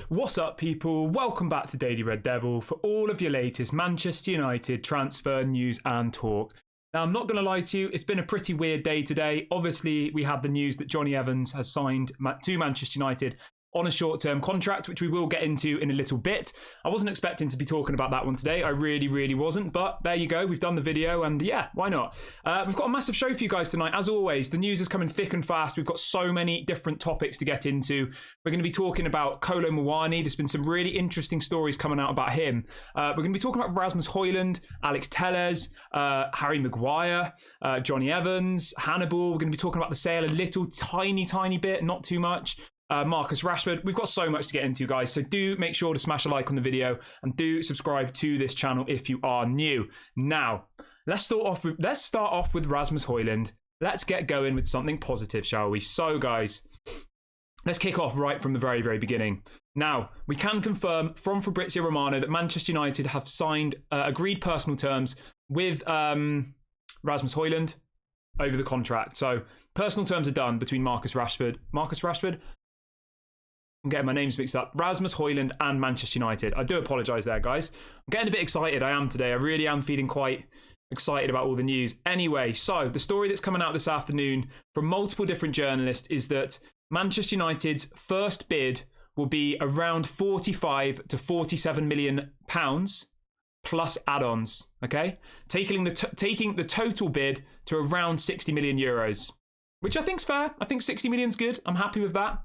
What's up, people? Welcome back to Daily Red Devil for all of your latest Manchester United transfer news and talk. Now, I'm not going to lie to you, it's been a pretty weird day today. Obviously, we had the news that Johnny Evans has signed to Manchester United on a short-term contract, which we will get into in a little bit. I wasn't expecting to be talking about that one today. I really wasn't, but there you go. We've done the video, and yeah, why not? We've got a massive show for you guys tonight. As always, the news is coming thick and fast. We've got so many different topics to get into. We're going to be talking about Muani. There's been some really interesting stories coming out about him. We're going to be talking about Rasmus Hojlund, Alex Telles, Harry Maguire, Johnny Evans, Hannibal. We're going to be talking about the sale a little tiny bit, not too much. Marcus Rashford. We've got so much to get into, guys, so do make sure to smash a like on the video and do subscribe to this channel if you are new. Now, let's start off with Rasmus Hojlund. Let's get going with something positive, shall we? So, guys, let's kick off right from the very beginning. Now, we can confirm from Fabrizio Romano that Manchester United have signed agreed personal terms with Rasmus Hojlund over the contract. So, personal terms are done between Marcus Rashford, I'm getting my names mixed up, Rasmus Hojlund and Manchester United. I do apologise there, guys. I'm getting a bit excited. I am today. I really am feeling quite excited about all the news. Anyway, so the story that's coming out this afternoon from multiple different journalists is that Manchester United's first bid will be around 45 to 47 million pounds plus add-ons, okay? Taking the total bid to around 60 million euros, which I think's fair. I think 60 million's good. I'm happy with that.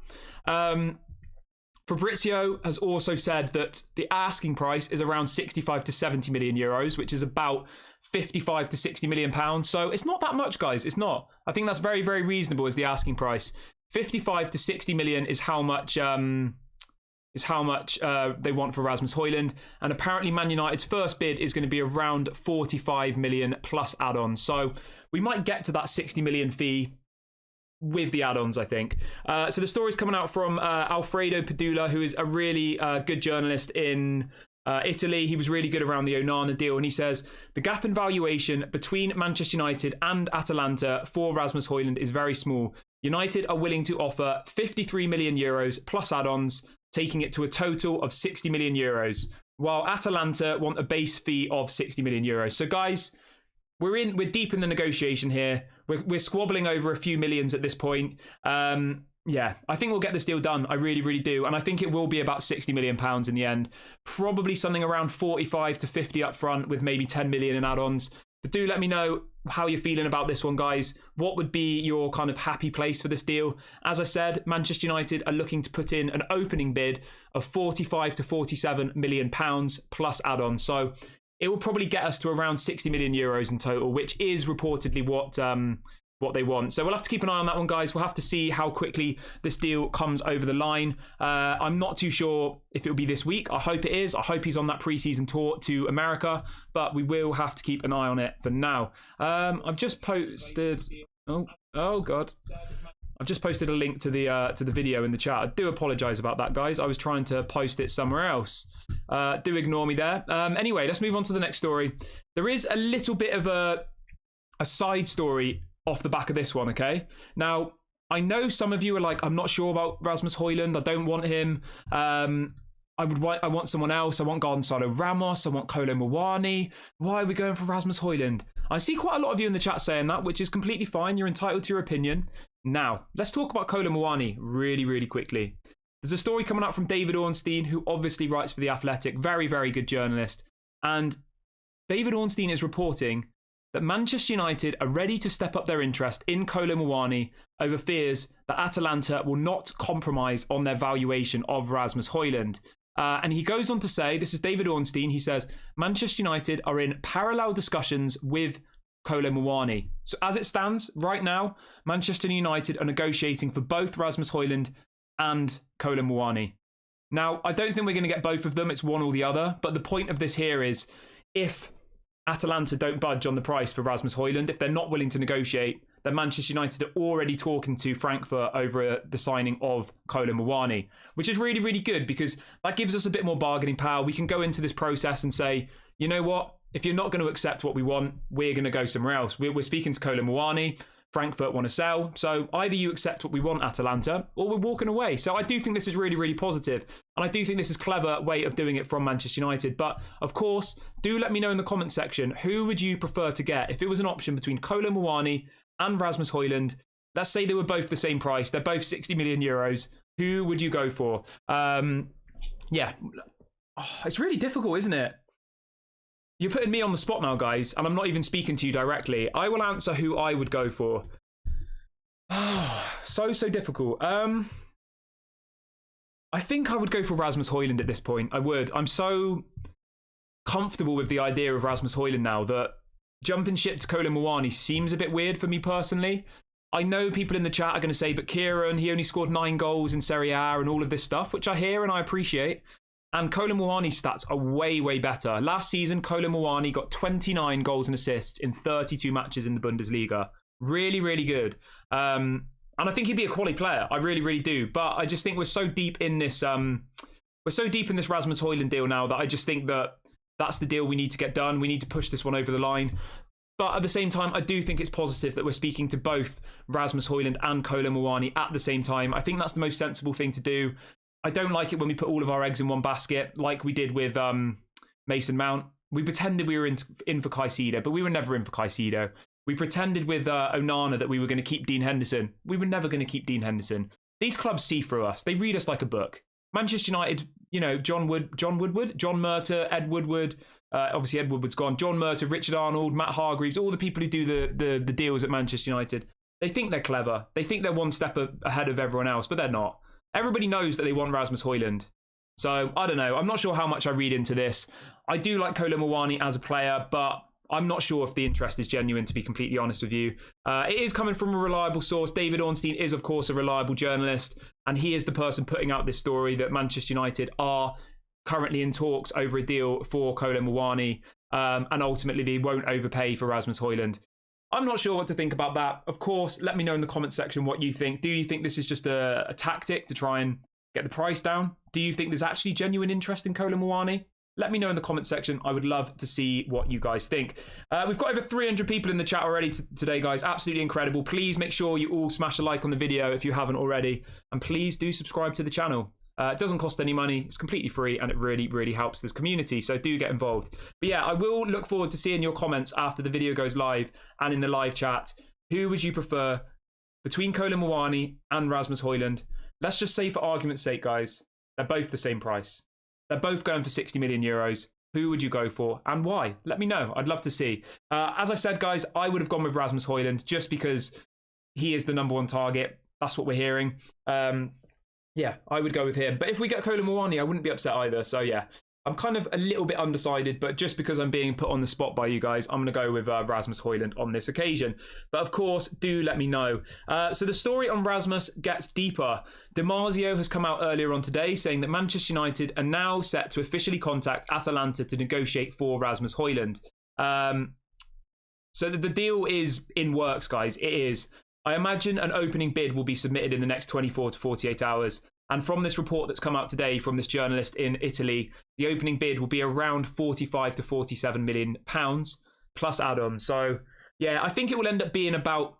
Fabrizio has also said that the asking price is around 65 to 70 million euros, which is about 55 to 60 million pounds. So it's not that much, guys. It's not. I think that's very reasonable as the asking price. 55 to 60 million is how much they want for Rasmus Hojlund. And apparently Man United's first bid is going to be around 45 million plus add-ons. So we might get to that 60 million fee with the add-ons, I think. So the story's coming out from Alfredo Padula, who is a really good journalist in Italy. He was really good around the Onana deal, and he says, the gap in valuation between Manchester United and Atalanta for Rasmus Hojlund is very small. United are willing to offer 53 million euros plus add-ons, taking it to a total of 60 million euros, while Atalanta want a base fee of 60 million euros. So guys, we're deep in the negotiation here. We're squabbling over a few millions at this point. Yeah, I think we'll get this deal done. I really do. And I think it will be about 60 million pounds in the end. Probably something around 45 to 50 up front with maybe 10 million in add-ons. But do let me know how you're feeling about this one, guys. What would be your kind of happy place for this deal? As I said, Manchester United are looking to put in an opening bid of 45 to 47 million pounds plus add-ons. So it will probably get us to around 60 million euros in total, which is reportedly what they want. So we'll have to keep an eye on that one, guys. We'll have to see how quickly this deal comes over the line. I'm not too sure if it'll be this week. I hope it is. I hope he's on that preseason tour to America, but we will have to keep an eye on it for now. I've just posted... Oh God. I've just posted a link to the video in the chat. I do apologise about that, guys. I was trying to post it somewhere else. Do ignore me there. Anyway, let's move on to the next story. There is a little bit of a side story off the back of this one, okay? Now, I know some of you are like, I'm not sure about Rasmus Hojlund. I don't want him. I want someone else. I want Gonzalo Ramos. I want Muani. Why are we going for Rasmus Hojlund? I see quite a lot of you in the chat saying that, which is completely fine. You're entitled to your opinion. Now, let's talk about Muani really quickly. There's a story coming out from David Ornstein, who obviously writes for The Athletic. Very good journalist. And David Ornstein is reporting that Manchester United are ready to step up their interest in Muani over fears that Atalanta will not compromise on their valuation of Rasmus Hojlund. And he goes on to say, this is David Ornstein, he says, Manchester United are in parallel discussions with Muani. So as it stands right now, Manchester United are negotiating for both Rasmus Hojlund and Muani. Now, I don't think we're going to get both of them. It's one or the other. But the point of this here is, if Atalanta don't budge on the price for Rasmus Hojlund, if they're not willing to negotiate, then Manchester United are already talking to Frankfurt over the signing of Muani, which is really good because that gives us a bit more bargaining power. We can go into this process and say, you know what? If you're not going to accept what we want, we're going to go somewhere else. We're speaking to Muani. Frankfurt want to sell. So either you accept what we want, Atalanta, or we're walking away. So I do think this is really, really positive. And I do think this is a clever way of doing it from Manchester United. But of course, do let me know in the comment section, who would you prefer to get if it was an option between Kolo Muani and Rasmus Hojlund? Let's say they were both the same price. They're both 60 million euros. Who would you go for? Yeah, it's really difficult, isn't it? You're putting me on the spot now, guys, and I'm not even speaking to you directly. I will answer who I would go for. Oh, so difficult. I think I would go for Rasmus Hojlund at this point. I would. I'm so comfortable with the idea of Rasmus Hojlund now that jumping ship to Kolo Muani seems a bit weird for me personally. I know people in the chat are going to say, but Kieran, he only scored 9 goals in Serie A and all of this stuff, which I hear and I appreciate. And Kolo Muani's stats are way, way better. Last season, Kolo Muani got 29 goals and assists in 32 matches in the Bundesliga. Really, really good. And I think he'd be a quality player. I really, really do. But I just think we're so deep in this Rasmus Hojlund deal now that I just think that that's the deal we need to get done. We need to push this one over the line. But at the same time, I do think it's positive that we're speaking to both Rasmus Hojlund and Kolo Muani at the same time. I think that's the most sensible thing to do. I don't like it when we put all of our eggs in one basket, like we did with Mason Mount. We pretended we were in for Caicedo, but we were never in for Caicedo. We pretended with Onana that we were going to keep Dean Henderson. We were never going to keep Dean Henderson. These clubs see through us. They read us like a book. Manchester United, you know, John Murtough, Ed Woodward. Obviously, Ed Woodward's gone. John Murtough, Richard Arnold, Matt Hargreaves, all the people who do the deals at Manchester United. They think they're clever. They think they're one step ahead of everyone else, but they're not. Everybody knows that they want Rasmus Hojlund. So, I don't know. I'm not sure how much I read into this. I do like Kolo Muani as a player, but I'm not sure if the interest is genuine, to be completely honest with you. It is coming from a reliable source. David Ornstein is, of course, a reliable journalist, and he is the person putting out this story that Manchester United are currently in talks over a deal for Kolo Muani, and ultimately they won't overpay for Rasmus Hojlund. I'm not sure what to think about that. Of course, let me know in the comment section what you think. Do you think this is just a tactic to try and get the price down? Do you think there's actually genuine interest in Kolo Muani? Let me know in the comment section. I would love to see what you guys think. We've got over 300 people in the chat already today, guys. Absolutely incredible. Please make sure you all smash a like on the video if you haven't already. And please do subscribe to the channel. It doesn't cost any money. It's completely free, and it really, really helps this community. So do get involved. But yeah, I will look forward to seeing your comments after the video goes live and in the live chat. Who would you prefer between Kolo Muani and Rasmus Hojlund? Let's just say, for argument's sake, guys, they're both the same price. They're both going for 60 million euros. Who would you go for and why? Let me know. I'd love to see. As I said, guys, I would have gone with Rasmus Hojlund just because he is the #1 target. That's what we're hearing. Yeah, I would go with him. But if we get Kolo Muani, I wouldn't be upset either. So yeah, I'm kind of a little bit undecided, but just because I'm being put on the spot by you guys, I'm going to go with Rasmus Hojlund on this occasion. But of course, do let me know. So the story on Rasmus gets deeper. Damasio has come out earlier on today saying that Manchester United are now set to officially contact Atalanta to negotiate for Rasmus Hojlund. So the deal is in works, guys. It is. I imagine an opening bid will be submitted in the next 24 to 48 hours. And from this report that's come out today from this journalist in Italy, the opening bid will be around 45 to 47 million pounds plus add-ons. So yeah, I think it will end up being about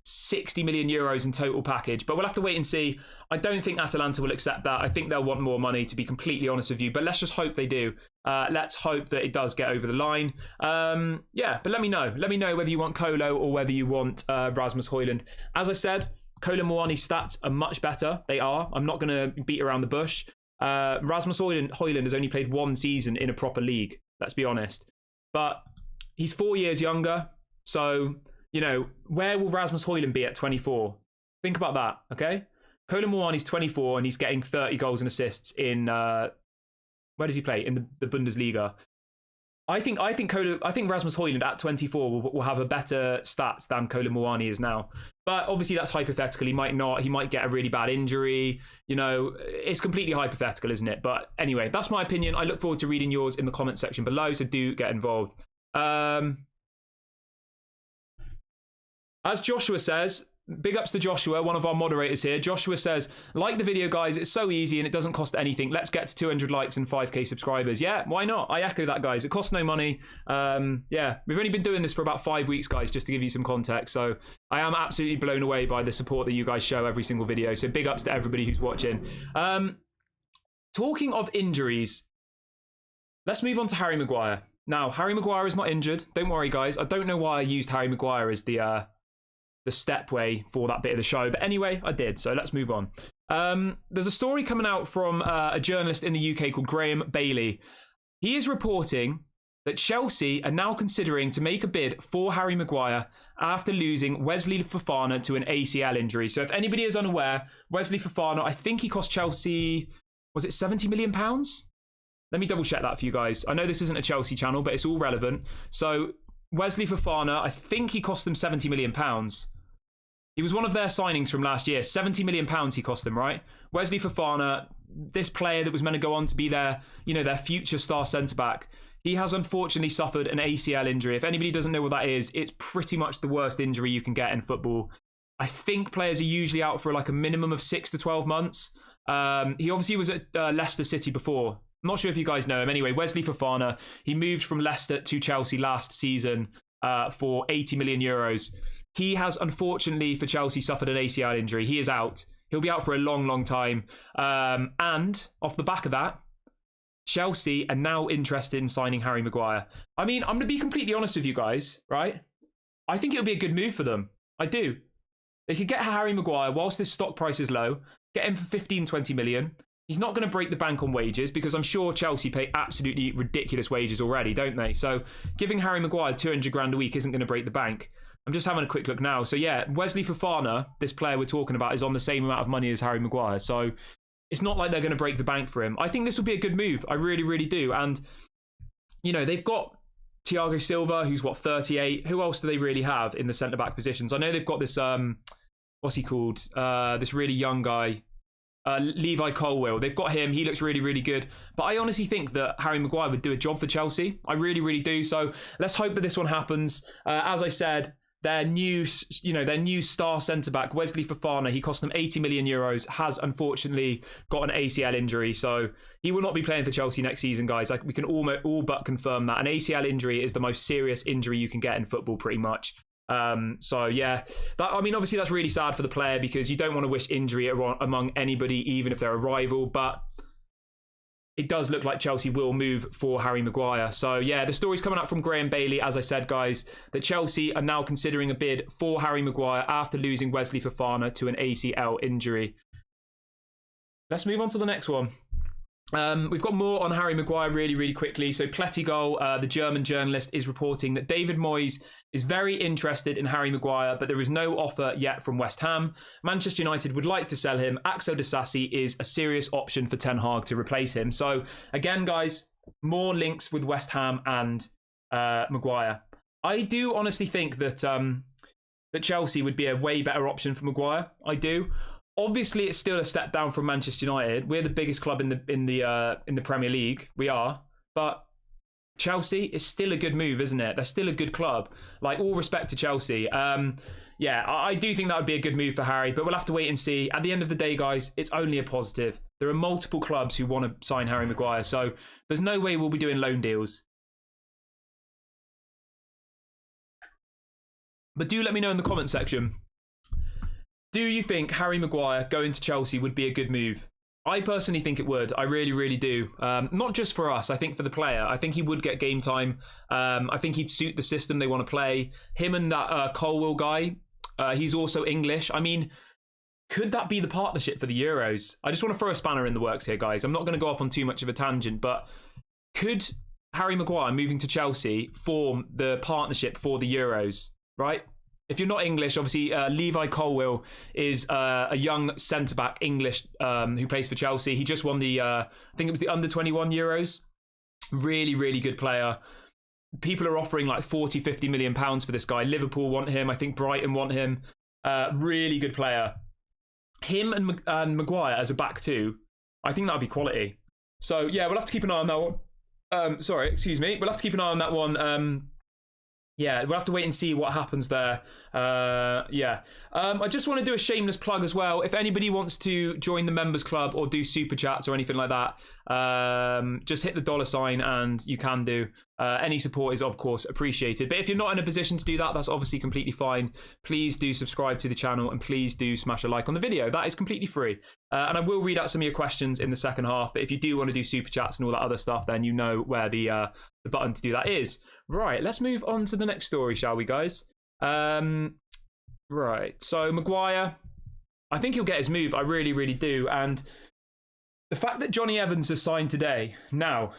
60 million euros in total package, but we'll have to wait and see. I don't think Atalanta will accept that. I think they'll want more money, to be completely honest with you, but let's just hope they do. Let's hope that it does get over the line. Yeah, but let me know. Let me know whether you want Kolo or whether you want Rasmus Hojlund. As I said, Kolo Muani's stats are much better. They are. I'm not going to beat around the bush. Rasmus Hojlund has only played 1 season in a proper league, let's be honest. But he's 4 years younger, so you know, where will Rasmus Hojlund be at 24? Think about that, okay? Kolo Muani's 24 and he's getting 30 goals and assists in where does he play? In the Bundesliga. I think Rasmus Hojlund at 24 will have a better stats than Kolo Muani is now. But obviously that's hypothetical. He might not. He might get a really bad injury. You know, it's completely hypothetical, isn't it? But anyway, that's my opinion. I look forward to reading yours in the comment section below, so do get involved. As Joshua says, big ups to Joshua, one of our moderators here. Joshua says, like the video, guys. It's so easy and it doesn't cost anything. Let's get to 200 likes and 5k subscribers. Yeah, why not? I echo that, guys. It costs no money. Yeah, we've only been doing this for about 5 weeks, guys, just to give you some context. So I am absolutely blown away by the support that you guys show every single video. So big ups to everybody who's watching. Talking of injuries, let's move on to Harry Maguire. Now, Harry Maguire is not injured. Don't worry, guys. I don't know why I used Harry Maguire as the stepway for that bit of the show. But anyway, I did. So let's move on. There's a story coming out from a journalist in the UK called Graham Bailey. He is reporting that Chelsea are now considering to make a bid for Harry Maguire after losing Wesley Fofana to an ACL injury. So if anybody is unaware, Wesley Fofana, I think he cost Chelsea, was it £70 million? Let me double check that for you guys. I know this isn't a Chelsea channel, but it's all relevant. So Wesley Fofana, I think he cost them £70 million. He was one of their signings from last year. £70 million he cost them, right? Wesley Fofana, this player that was meant to go on to be their, you know, their future star centre-back. He has unfortunately suffered an ACL injury. If anybody doesn't know what that is, it's pretty much the worst injury you can get in football. I think players are usually out for like a minimum of 6 to 12 months. He obviously was at Leicester City before. I'm not sure if you guys know him. Anyway, Wesley Fofana, he moved from Leicester to Chelsea last season for 80 million euros. He has, unfortunately for Chelsea, suffered an ACL injury. He is out. He'll be out for a long, long time. And off the back of that, Chelsea are now interested in signing Harry Maguire. I mean, I'm going to be completely honest with you guys, right? I think it would be a good move for them. I do. They could get Harry Maguire whilst this stock price is low, get him for 15, 20 million. He's not going to break the bank on wages because I'm sure Chelsea pay absolutely ridiculous wages already, don't they? So giving Harry Maguire 200 grand a week isn't going to break the bank. I'm just having a quick look now. So yeah, Wesley Fofana, this player we're talking about, is on the same amount of money as Harry Maguire. So it's not like they're going to break the bank for him. I think this would be a good move. I really, really do. And, you know, they've got Thiago Silva, who's what, 38. Who else do they really have in the centre-back positions? I know they've got this, what's he called? This really young guy. Levi Colwill. They've got him. He looks really, really good. But I honestly think that Harry Maguire would do a job for Chelsea. I really, really do. So let's hope that this one happens. As I said, their new star centre-back, Wesley Fofana, he cost them 80 million euros, has unfortunately got an ACL injury. So he will not be playing for Chelsea next season, guys. Like, we can all but confirm that. An ACL injury is the most serious injury you can get in football, pretty much. So yeah, I mean, obviously that's really sad for the player because you don't want to wish injury among anybody, even if they're a rival, but it does look like Chelsea will move for Harry Maguire. So yeah, the story's coming out from Graham Bailey, as I said, guys, that Chelsea are now considering a bid for Harry Maguire after losing Wesley Fofana to an ACL injury. Let's move on to the next one. We've got more on Harry Maguire really, really quickly. So Plettigol, the German journalist, is reporting that David Moyes is very interested in Harry Maguire, but there is no offer yet from West Ham. Manchester United would like to sell him. Axel Disasi is a serious option for Ten Hag to replace him. So again, guys, more links with West Ham and Maguire. I do honestly think that that Chelsea would be a way better option for Maguire. I do. Obviously, it's still a step down from Manchester United. We're the biggest club in the Premier League. We are, but Chelsea is still a good move, isn't it? They're still a good club. Like, all respect to Chelsea. Yeah, I do think that would be a good move for Harry, but we'll have to wait and see. At the end of the day, guys, it's only a positive. There are multiple clubs who want to sign Harry Maguire, so there's no way we'll be doing loan deals. But do let me know in the comment section. Do you think Harry Maguire going to Chelsea would be a good move? I personally think it would. I really, really do. Not just for us. I think for the player. I think he would get game time. I think he'd suit the system they want to play. Him and that Colwill guy, he's also English. I mean, could that be the partnership for the Euros? I just want to throw a spanner in the works here, guys. I'm not going to go off on too much of a tangent, but could Harry Maguire moving to Chelsea form the partnership for the Euros, right? If you're not English, obviously, Levi Colwill is a young centre-back English who plays for Chelsea. He just won the, I think it was the under-21 Euros. Really, really good player. People are offering like 40, 50 million pounds for this guy. Liverpool want him. I think Brighton want him. Really good player. Him and Maguire as a back two, I think that would be quality. So, yeah, we'll have to keep an eye on that one. Sorry, excuse me. We'll have to keep an eye on that one. yeah, we'll have to wait and see what happens there. Yeah. I just want to do a shameless plug as well. If anybody wants to join the members club or do super chats or anything like that, just hit the $sign and you can do. Any support is, of course, appreciated. But if you're not in a position to do that, that's obviously completely fine. Please do subscribe to the channel and please do smash a like on the video. That is completely free. And I will read out some of your questions in the second half. But if you do want to do super chats and all that other stuff, then you know where the button to do that is. Right, let's move on to the next story, shall we, guys? Right, so Maguire, I think he'll get his move. I really, really do. And the fact that Johnny Evans has signed today, now,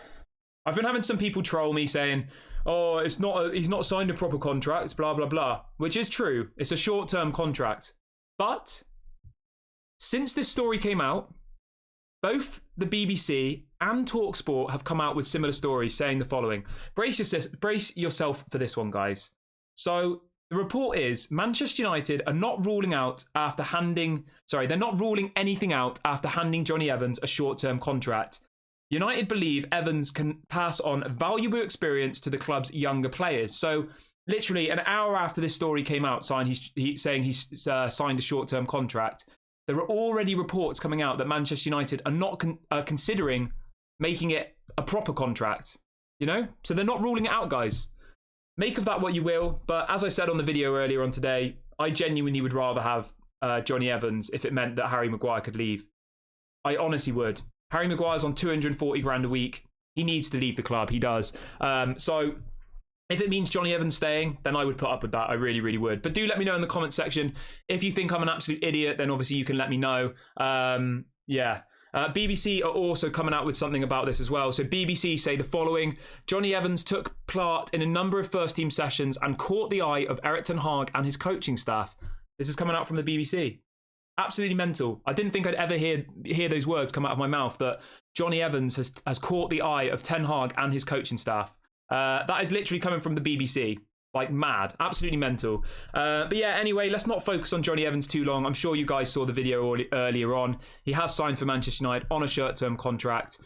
I've been having some people troll me saying, oh, he's not signed a proper contract, blah, blah, blah, which is true. It's a short-term contract. But since this story came out, both the BBC and TalkSport have come out with similar stories saying the following. Brace yourself for this one, guys. So the report is Manchester United are not ruling out after handing... Sorry, they're not ruling anything out after handing Johnny Evans a short-term contract. United believe Evans can pass on valuable experience to the club's younger players. So literally an hour after this story came out, saying he's signed a short-term contract, there are already reports coming out that Manchester United are not considering making it a proper contract, you know? So they're not ruling it out, guys. Make of that what you will. But as I said on the video earlier on today, I genuinely would rather have Johnny Evans if it meant that Harry Maguire could leave. I honestly would. Harry Maguire's on 240 grand a week. He needs to leave the club. He does. So if it means Johnny Evans staying, then I would put up with that. I really, really would. But do let me know in the comment section. If you think I'm an absolute idiot, then obviously you can let me know. Yeah. BBC are also coming out with something about this as well. So BBC say the following. Johnny Evans took part in a number of first-team sessions and caught the eye of Erik ten Hag and his coaching staff. This is coming out from the BBC. Absolutely mental. I didn't think I'd ever hear those words come out of my mouth, that Johnny Evans has caught the eye of Ten Hag and his coaching staff. That is literally coming from the BBC. Like mad. Absolutely mental. But yeah, anyway, let's not focus on Johnny Evans too long. I'm sure you guys saw the video earlier on. He has signed for Manchester United on a short-term contract.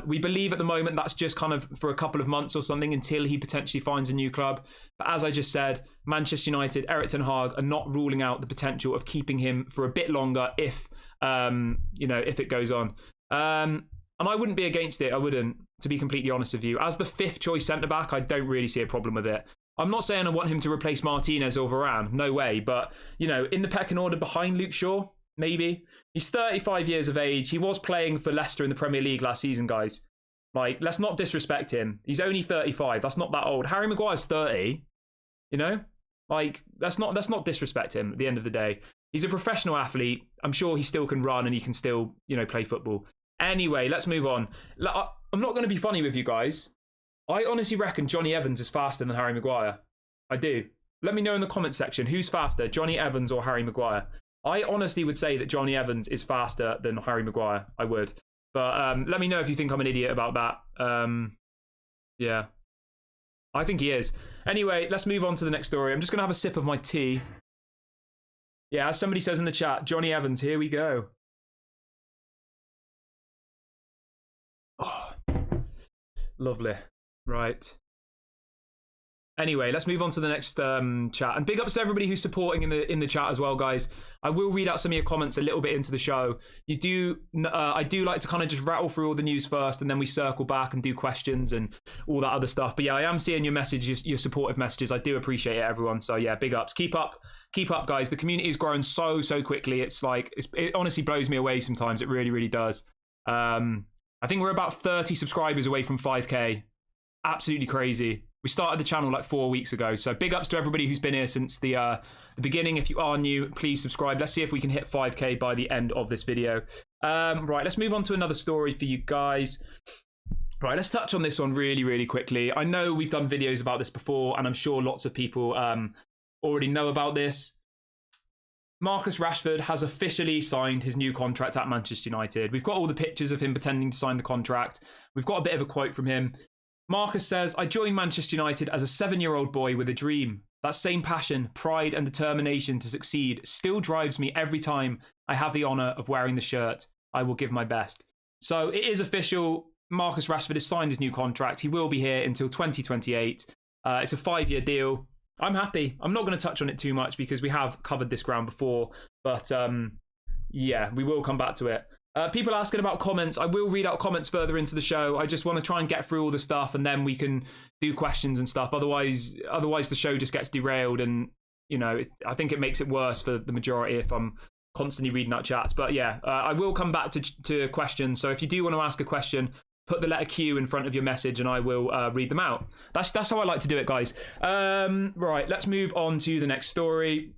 We believe at the moment that's just kind of for a couple of months or something until he potentially finds a new club. But as I just said, Manchester United, Erik ten Hag are not ruling out the potential of keeping him for a bit longer if it goes on. And I wouldn't be against it. I wouldn't, to be completely honest with you. As the fifth choice centre-back, I don't really see a problem with it. I'm not saying I want him to replace Martinez or Varane. No way. But, you know, in the pecking order behind Luke Shaw, maybe. He's 35 years of age. He was playing for Leicester in the Premier League last season, guys. Like, let's not disrespect him. He's only 35. That's not that old. Harry Maguire's 30. You know? Like, let's not disrespect him at the end of the day. He's a professional athlete. I'm sure he still can run and he can still, you know, play football. Anyway, let's move on. I'm not going to be funny with you guys. I honestly reckon Johnny Evans is faster than Harry Maguire. I do. Let me know in the comment section who's faster, Johnny Evans or Harry Maguire. I honestly would say that Johnny Evans is faster than Harry Maguire. I would. But let me know if you think I'm an idiot about that. Yeah. I think he is. Anyway, let's move on to the next story. I'm just going to have a sip of my tea. Yeah, as somebody says in the chat, Johnny Evans, here we go. Oh, lovely. Right. Anyway, let's move on to the next chat. And big ups to everybody who's supporting in the chat as well, guys. I will read out some of your comments a little bit into the show. I do like to kind of just rattle through all the news first, and then we circle back and do questions and all that other stuff. But yeah, I am seeing your messages, your supportive messages. I do appreciate it, everyone. So yeah, big ups. Keep up, guys. The community is growing so quickly. It's like it honestly blows me away sometimes. It really, really does. I think we're about 30 subscribers away from 5K. Absolutely crazy. We started the channel like 4 weeks ago. So big ups to everybody who's been here since the beginning. If you are new, please subscribe. Let's see if we can hit 5K by the end of this video. Right, let's move on to another story for you guys. Right, let's touch on this one really, really quickly. I know we've done videos about this before, and I'm sure lots of people already know about this. Marcus Rashford has officially signed his new contract at Manchester United. We've got all the pictures of him pretending to sign the contract. We've got a bit of a quote from him. Marcus says, I joined Manchester United as a 7-year-old boy with a dream. That same passion, pride and determination to succeed still drives me every time I have the honour of wearing the shirt. I will give my best. So it is official. Marcus Rashford has signed his new contract. He will be here until 2028. It's a 5-year deal. I'm happy. I'm not going to touch on it too much because we have covered this ground before. But yeah, we will come back to it. People asking about comments. I will read out comments further into the show. I just want to try and get through all the stuff, and then we can do questions and stuff. Otherwise the show just gets derailed, and you know, I think it makes it worse for the majority if I'm constantly reading out chats. But yeah, I will come back to questions. So if you do want to ask a question, put the letter Q in front of your message, and I will read them out. That's how I like to do it, guys. Right, let's move on to the next story.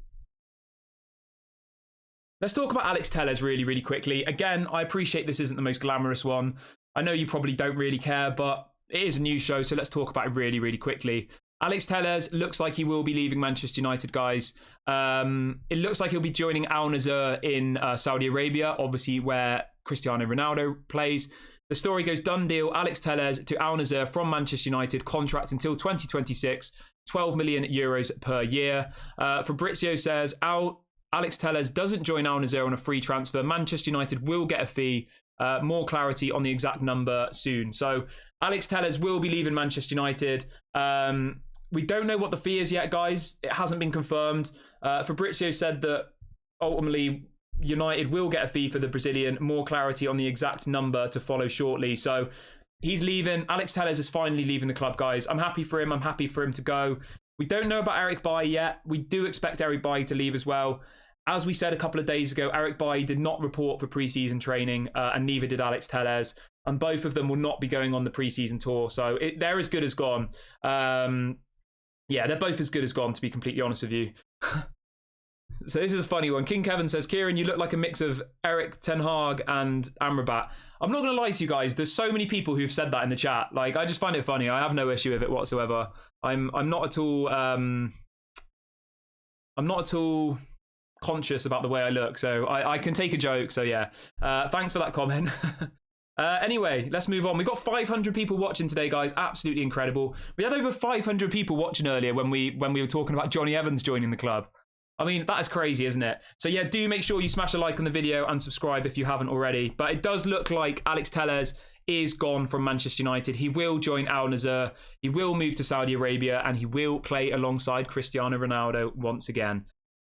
Let's talk about Alex Telles really, really quickly. Again, I appreciate this isn't the most glamorous one. I know you probably don't really care, but it is a news show, so let's talk about it really, really quickly. Alex Telles looks like he will be leaving Manchester United, guys. It looks like he'll be joining Al Nassr in Saudi Arabia, obviously where Cristiano Ronaldo plays. The story goes, done deal, Alex Telles to Al Nassr from Manchester United, contract until 2026, 12 million euros per year. Fabrizio says, Alex Telles doesn't join Al Nassr on a free transfer. Manchester United will get a fee. More clarity on the exact number soon. So Alex Telles will be leaving Manchester United. We don't know what the fee is yet, guys. It hasn't been confirmed. Fabrizio said that ultimately United will get a fee for the Brazilian. More clarity on the exact number to follow shortly. So he's leaving. Alex Telles is finally leaving the club, guys. I'm happy for him. I'm happy for him to go. We don't know about Eric Bailly yet. We do expect Eric Bailly to leave as well. As we said a couple of days ago, Eric Bailly did not report for pre-season training, and neither did Alex Telles. And both of them will not be going on the pre-season tour. So they're as good as gone. Yeah, they're both as good as gone, to be completely honest with you. So this is a funny one. King Kevin says, Kieran, you look like a mix of Eric Ten Hag and Amrabat. I'm not going to lie to you guys. There's so many people who've said that in the chat. Like, I just find it funny. I have no issue with it whatsoever. I'm not at all... I'm not at all conscious about the way I look, so I can take a joke. So yeah, thanks for that comment. Anyway, let's move on. We got 500 people watching today, guys. Absolutely incredible. We had over 500 people watching earlier when we were talking about Johnny Evans joining the club. I mean, that is crazy, isn't it? So yeah, do make sure you smash a like on the video and subscribe if you haven't already. But it does look like Alex Telles is gone from Manchester United. He will join Al Nassr. He will move to Saudi Arabia, and he will play alongside Cristiano Ronaldo once again.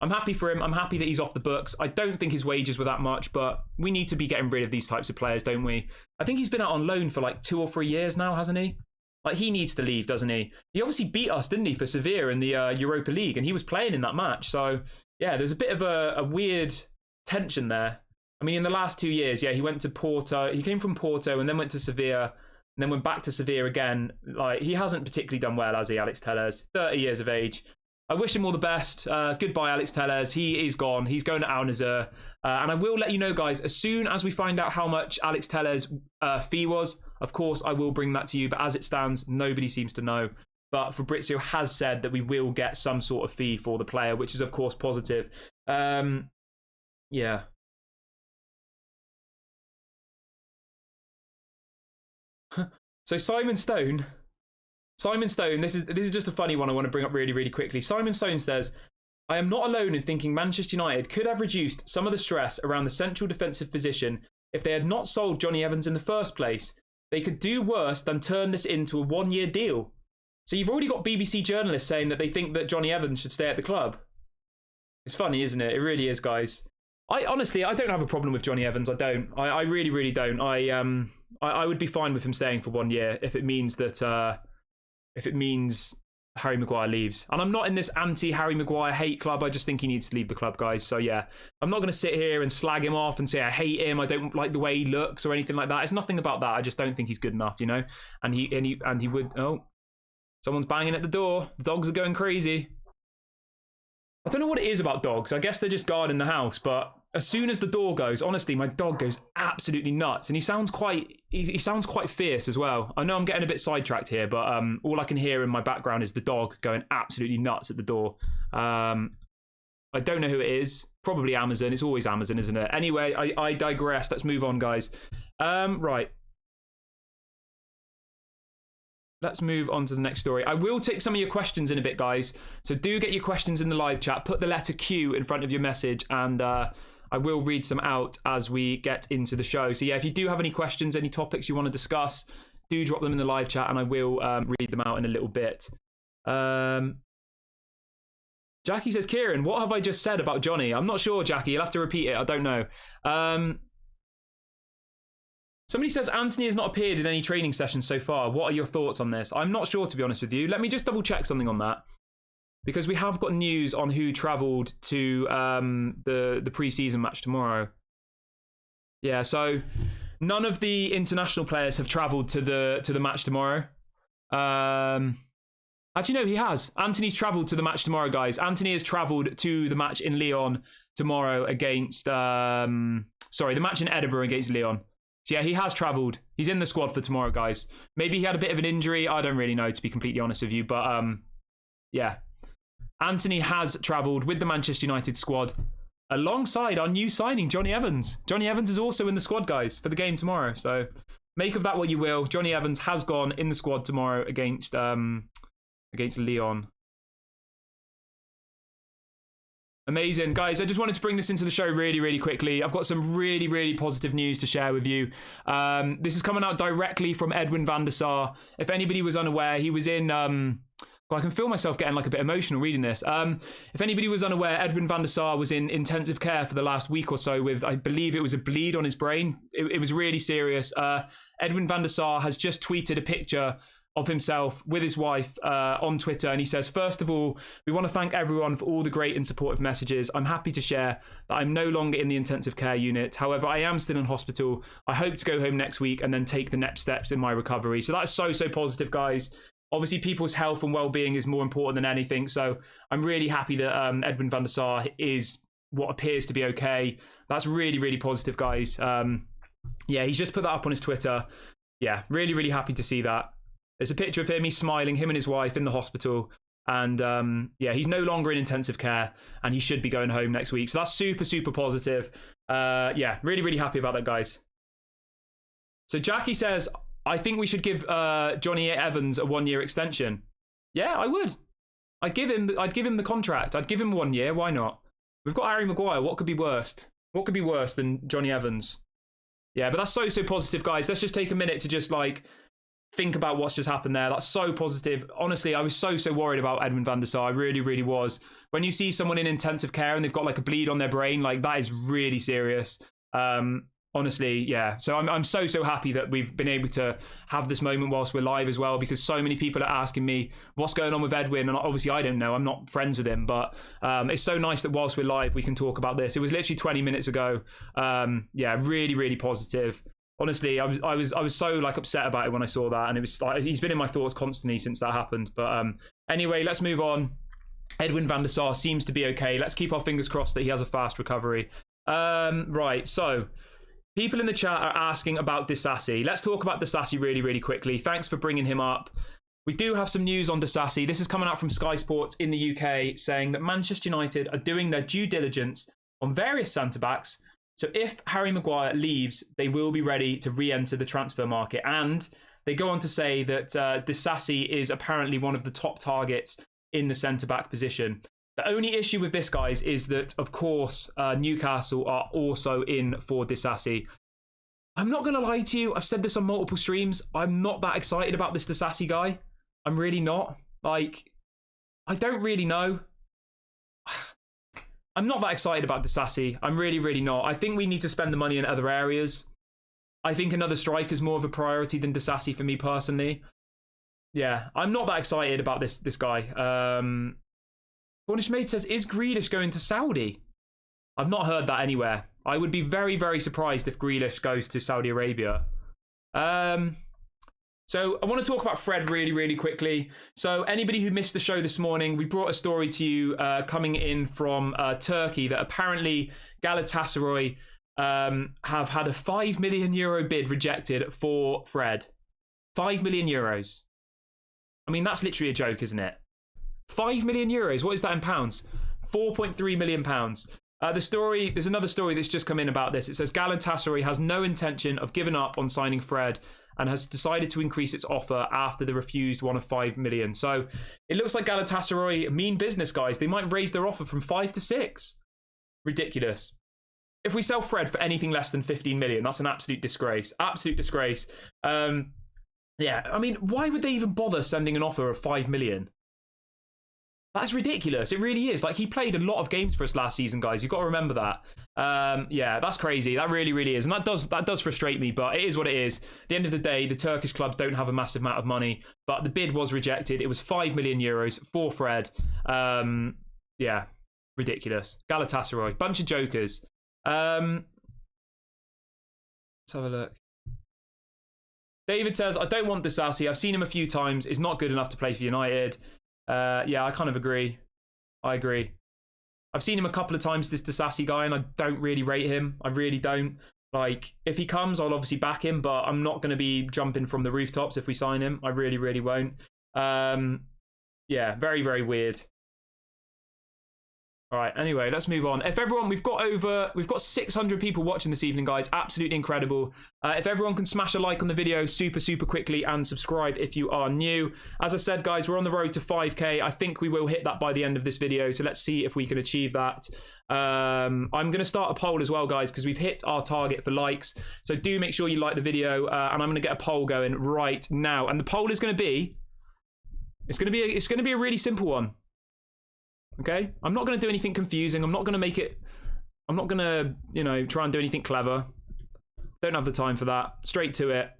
I'm happy for him. I'm happy that he's off the books. I don't think his wages were that much, but we need to be getting rid of these types of players, don't we? I think he's been out on loan for like 2 or 3 years now, hasn't he? Like, he needs to leave, doesn't he? He obviously beat us, didn't he, for Sevilla in the Europa League, and he was playing in that match. So, yeah, there's a bit of a weird tension there. I mean, in the last 2 years, yeah, he went to Porto. He came from Porto and then went to Sevilla and then went back to Sevilla again. Like, he hasn't particularly done well, has he, Alex Telles? 30 years of age. I wish him all the best. Goodbye, Alex Telles. He is gone. He's going to Al Nassr. And I will let you know, guys, as soon as we find out how much Alex Telles' fee was, of course, I will bring that to you. But as it stands, nobody seems to know. But Fabrizio has said that we will get some sort of fee for the player, which is, of course, positive. Yeah. So Simon Stone, this is just a funny one I want to bring up really, really quickly. Simon Stone says, I am not alone in thinking Manchester United could have reduced some of the stress around the central defensive position if they had not sold Johnny Evans in the first place. They could do worse than turn this into a 1-year deal. So you've already got BBC journalists saying that they think that Johnny Evans should stay at the club. It's funny, isn't it? It really is, guys. Honestly, I don't have a problem with Johnny Evans. I don't. I really, really don't. I would be fine with him staying for 1 year if it means that Harry Maguire leaves. And I'm not in this anti-Harry Maguire hate club. I just think he needs to leave the club, guys. So yeah, I'm not going to sit here and slag him off and say I hate him, I don't like the way he looks or anything like that. It's nothing about that. I just don't think he's good enough, you know. And he would. Oh, someone's banging at the door. The dogs are going crazy. I don't know what it is about dogs. I guess they're just guarding the house, but as soon as the door goes, honestly, my dog goes absolutely nuts, and he sounds quite fierce as well. I know I'm getting a bit sidetracked here, but all I can hear in my background is the dog going absolutely nuts at the door. I don't know who it is. Probably Amazon. It's always Amazon, isn't it? Anyway, I digress. Let's move on, guys. Right. Let's move on to the next story. I will take some of your questions in a bit, guys. So do get your questions in the live chat. Put the letter Q in front of your message, and I will read some out as we get into the show. So yeah, if you do have any questions, any topics you want to discuss, do drop them in the live chat, and I will read them out in a little bit. Jackie says, Kieran, what have I just said about Johnny? I'm not sure, Jackie. You'll have to repeat it. I don't know. Somebody says Anthony has not appeared in any training sessions so far. What are your thoughts on this? I'm not sure, to be honest with you. Let me just double check something on that, because we have got news on who travelled to the pre-season match tomorrow. Yeah, so none of the international players have travelled to the match tomorrow. Actually, no, he has. Anthony's travelled to the match tomorrow, guys. Anthony has travelled to the match in Lyon tomorrow against... sorry, the match in Edinburgh against Lyon. So yeah, he has travelled. He's in the squad for tomorrow, guys. Maybe he had a bit of an injury. I don't really know, to be completely honest with you. But yeah, Anthony has travelled with the Manchester United squad alongside our new signing, Johnny Evans. Johnny Evans is also in the squad, guys, for the game tomorrow. So make of that what you will. Johnny Evans has gone in the squad tomorrow against Lyon. Amazing. Guys, I just wanted to bring this into the show really, really quickly. I've got some really, really positive news to share with you. This is coming out directly from Edwin van der Sar. If anybody was unaware, he was in... I can feel myself getting like a bit emotional reading this. If anybody was unaware, Edwin van der Sar was in intensive care for the last week or so with, I believe it was a bleed on his brain. It was really serious. Edwin van der Sar has just tweeted a picture of himself with his wife on Twitter, and he says, first of all, we want to thank everyone for all the great and supportive messages. I'm happy to share that I'm no longer in the intensive care unit. However, I am still in hospital. I hope to go home next week and then take the next steps in my recovery. So that's so positive, guys. Obviously, people's health and well-being is more important than anything. So I'm really happy that Edwin van der Sar is what appears to be okay. That's really, really positive, guys. Yeah, he's just put that up on his Twitter. Yeah, really, really happy to see that. There's a picture of him, he's smiling, him and his wife in the hospital. And yeah, he's no longer in intensive care and he should be going home next week. So that's super positive. Yeah, really, really happy about that, guys. So Jackie says, I think we should give Johnny Evans a 1-year extension. Yeah, I would. I'd give him the contract. I'd give him 1 year. Why not? We've got Harry Maguire. What could be worse? What could be worse than Johnny Evans? Yeah, but that's so positive, guys. Let's just take a minute to just like think about what's just happened there. That's so positive. Honestly, I was so worried about Edwin van der Sar. I really, really was. When you see someone in intensive care and they've got like a bleed on their brain, like that is really serious. Honestly, yeah. So I'm so happy that we've been able to have this moment whilst we're live as well, because so many people are asking me what's going on with Edwin, and obviously I don't know. I'm not friends with him, but it's so nice that whilst we're live we can talk about this. It was literally 20 minutes ago. Yeah, really, really positive. Honestly, I was so like upset about it when I saw that, and it was like he's been in my thoughts constantly since that happened. But anyway, let's move on. Edwin van der Sar seems to be okay. Let's keep our fingers crossed that he has a fast recovery. Right, so people in the chat are asking about Disasi. Let's talk about Disasi really, really quickly. Thanks for bringing him up. We do have some news on Disasi. This is coming out from Sky Sports in the UK, saying that Manchester United are doing their due diligence on various centre-backs. So if Harry Maguire leaves, they will be ready to re-enter the transfer market. And they go on to say that Disasi is apparently one of the top targets in the centre-back position. The only issue with this, guys, is that, of course, Newcastle are also in for Disasi. I'm not going to lie to you. I've said this on multiple streams. I'm not that excited about this Disasi guy. I'm really not. Like, I don't really know. I'm not that excited about Disasi. I'm really, really not. I think we need to spend the money in other areas. I think another striker is more of a priority than Disasi for me personally. Yeah, I'm not that excited about this guy. Cornish Maid says, is Grealish going to Saudi? I've not heard that anywhere. I would be very, very surprised if Grealish goes to Saudi Arabia. So I want to talk about Fred really, really quickly. So anybody who missed the show this morning, we brought a story to you coming in from Turkey that apparently Galatasaray have had a €5 million bid rejected for Fred. €5 million. I mean, that's literally a joke, isn't it? €5 million. What is that in pounds? £4.3 million. There's another story that's just come in about this. It says Galatasaray has no intention of giving up on signing Fred and has decided to increase its offer after the refused one of $5 million. So it looks like Galatasaray mean business, guys. They might raise their offer from 5 to 6. Ridiculous. If we sell Fred for anything less than 15 million, that's an absolute disgrace. Absolute disgrace. Yeah, I mean, why would they even bother sending an offer of 5 million? That's ridiculous. It really is. Like, he played a lot of games for us last season, guys. You've got to remember that. Yeah, that's crazy. That really, really is. And that does frustrate me, but it is what it is. At the end of the day, the Turkish clubs don't have a massive amount of money, but the bid was rejected. It was 5 million euros for Fred. Yeah, ridiculous. Galatasaray, bunch of jokers. Let's have a look. David says, I don't want Disasi. I've seen him a few times. He's not good enough to play for United. Yeah, I kind of agree. I agree. I've seen him a couple of times, this Disasi guy, and I don't really rate him. I really don't. Like, if he comes, I'll obviously back him, but I'm not going to be jumping from the rooftops if we sign him. I really, really won't. Yeah, very, very weird. All right, anyway, let's move on. If everyone, we've got 600 people watching this evening, guys. Absolutely incredible. If everyone can smash a like on the video super, super quickly and subscribe if you are new. As I said, guys, we're on the road to 5K. I think we will hit that by the end of this video, so let's see if we can achieve that. I'm going to start a poll as well, guys, because we've hit our target for likes. So do make sure you like the video, and I'm going to get a poll going right now. And the poll is going to be, it's going to be a really simple one. Okay, I'm not going to do anything confusing. I'm not going to, you know, try and do anything clever. Don't have the time for that. Straight to it.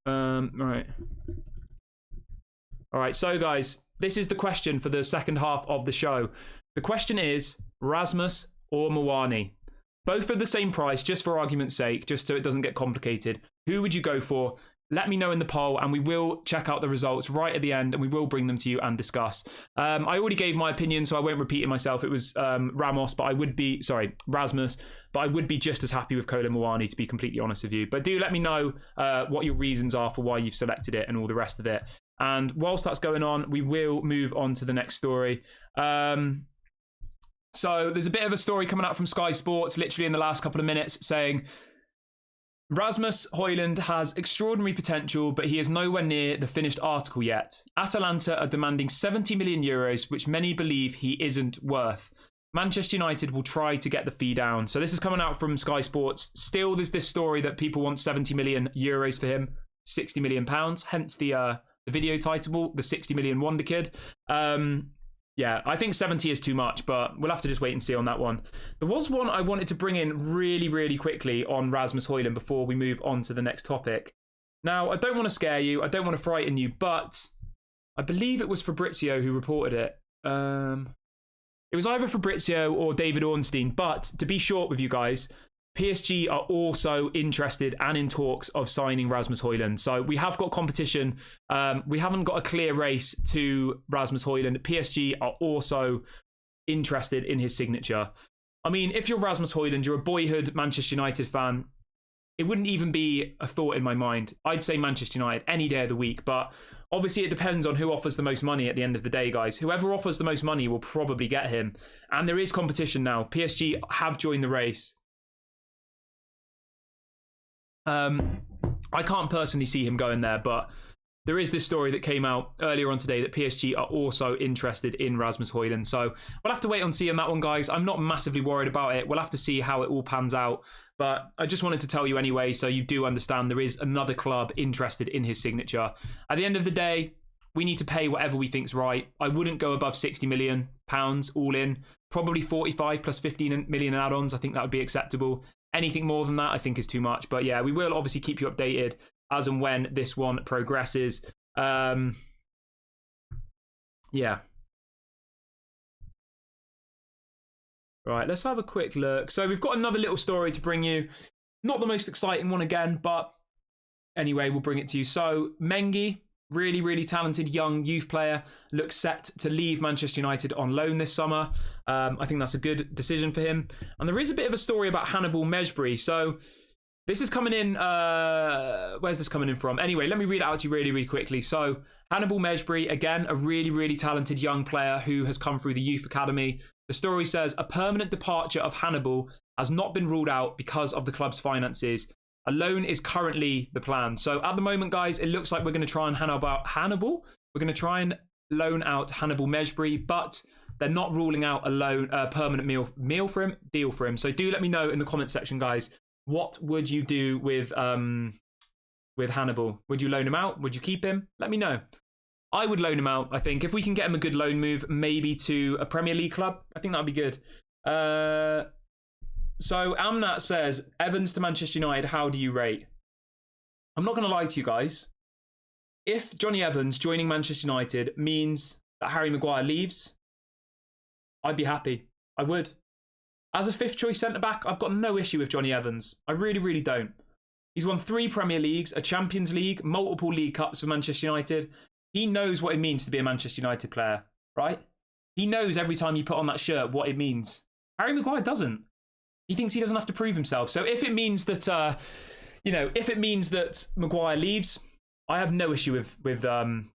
All right, so guys, this is the question for the second half of the show. The question is, Rasmus or Muani? Both are the same price, just for argument's sake, just so it doesn't get complicated. Who would you go for? Let me know in the poll, and we will check out the results right at the end, and we will bring them to you and discuss. I already gave my opinion, so I won't repeat it myself. It was Rasmus, but I would be just as happy with Kolo Muani, to be completely honest with you. But do let me know what your reasons are for why you've selected it and all the rest of it. And whilst that's going on, we will move on to the next story. So there's a bit of a story coming out from Sky Sports, literally in the last couple of minutes, saying Rasmus Hojlund has extraordinary potential, but he is nowhere near the finished article yet. Atalanta are demanding 70 million euros, which many believe he isn't worth. Manchester United will try to get the fee down. So this is coming out from Sky Sports. Still, there's this story that people want 70 million euros for him, 60 million pounds, hence the video title, the 60 million Wonder Kid. Yeah, I think 70 is too much, but we'll have to just wait and see on that one. There was one I wanted to bring in really, really quickly on Rasmus Hojlund before we move on to the next topic. Now, I don't want to scare you. I don't want to frighten you, but I believe it was Fabrizio who reported it. It was either Fabrizio or David Ornstein, but to be short with you guys, PSG are also interested and in talks of signing Rasmus Hojlund. So we have got competition. We haven't got a clear race to Rasmus Hojlund. PSG are also interested in his signature. I mean, if you're Rasmus Hojlund, you're a boyhood Manchester United fan, it wouldn't even be a thought in my mind. I'd say Manchester United any day of the week, but obviously it depends on who offers the most money at the end of the day, guys. Whoever offers the most money will probably get him. And there is competition now. PSG have joined the race. I can't personally see him going there, but there is this story that came out earlier on today that PSG are also interested in Rasmus Hojlund. So we'll have to wait and see on that one, guys. I'm not massively worried about it. We'll have to see how it all pans out. But I just wanted to tell you anyway, so you do understand there is another club interested in his signature. At the end of the day, we need to pay whatever we think's right. I wouldn't go above 60 million pounds all in. Probably 45 plus 15 million in add-ons. I think that would be acceptable. Anything more than that, I think, is too much. But yeah, we will obviously keep you updated as and when this one progresses. Yeah. Right, let's have a quick look. So we've got another little story to bring you. Not the most exciting one again, but anyway, we'll bring it to you. So Mengi, really, really talented young youth player, looks set to leave Manchester United on loan this summer. I think that's a good decision for him. And there is a bit of a story about Hannibal Mejbri. So this is coming in, where's this coming in from? Anyway, let me read it out to you really, really quickly. So Hannibal Mejbri, again, a really, really talented young player who has come through the youth academy. The story says a permanent departure of Hannibal has not been ruled out because of the club's finances. A loan is currently the plan. So at the moment, guys, it looks like we're going to try and Hannibal. We're going to try and loan out Hannibal Mejbri, but they're not ruling out a loan, permanent deal for him. So do let me know in the comment section, guys. What would you do with Hannibal? Would you loan him out? Would you keep him? Let me know. I would loan him out, I think. If we can get him a good loan move, maybe to a Premier League club, I think that would be good. So Amnat says, Evans to Manchester United, how do you rate? I'm not going to lie to you guys. If Johnny Evans joining Manchester United means that Harry Maguire leaves, I'd be happy. I would. As a fifth choice centre-back, I've got no issue with Johnny Evans. I really, really don't. He's won 3 Premier Leagues, a Champions League, multiple League Cups for Manchester United. He knows what it means to be a Manchester United player, right? He knows every time you put on that shirt what it means. Harry Maguire doesn't. He thinks he doesn't have to prove himself. So if it means that, if it means that Maguire leaves, I have no issue with